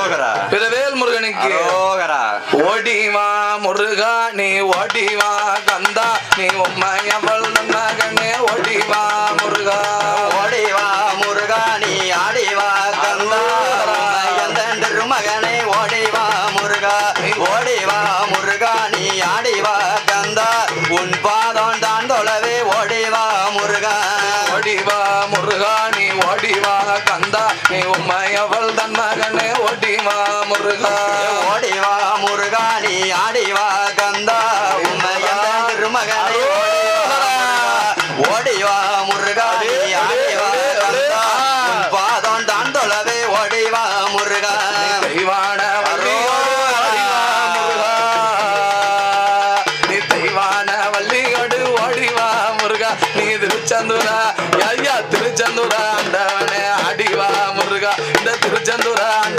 பிறவேல் முருகனுக்கு ஓடிவா முருகா நீ ஓடிவா கந்தா நீ உம்மையவள் மகனே ஓடிவா முருகா ஓடிவா முருகா நீ ஆடிவா கந்தா மகனே ஓடிவா முருகா ஓடிவா முருகா நீ ஆடிவா கந்தா உன் பாதம் தான் தொலைவே ஓடிவா முருகா ஓடிவா முருகா நீ ஓடிவா கந்தா நீ உம்மையவள் தன் மகனே ஓடிவா முருகா ஓடிவா முருகா நீ ஆடிவா கந்தா உம்மையவள் திருமகனே ஓடிவா முருகா நீ ஆடிவா கந்தா உன் பாதம் தான் தொலைவே ஓடிவா முருகா தெய்வான வள்ளியோடு ஓடிவா முருகா நீ திருச்செந்தூரா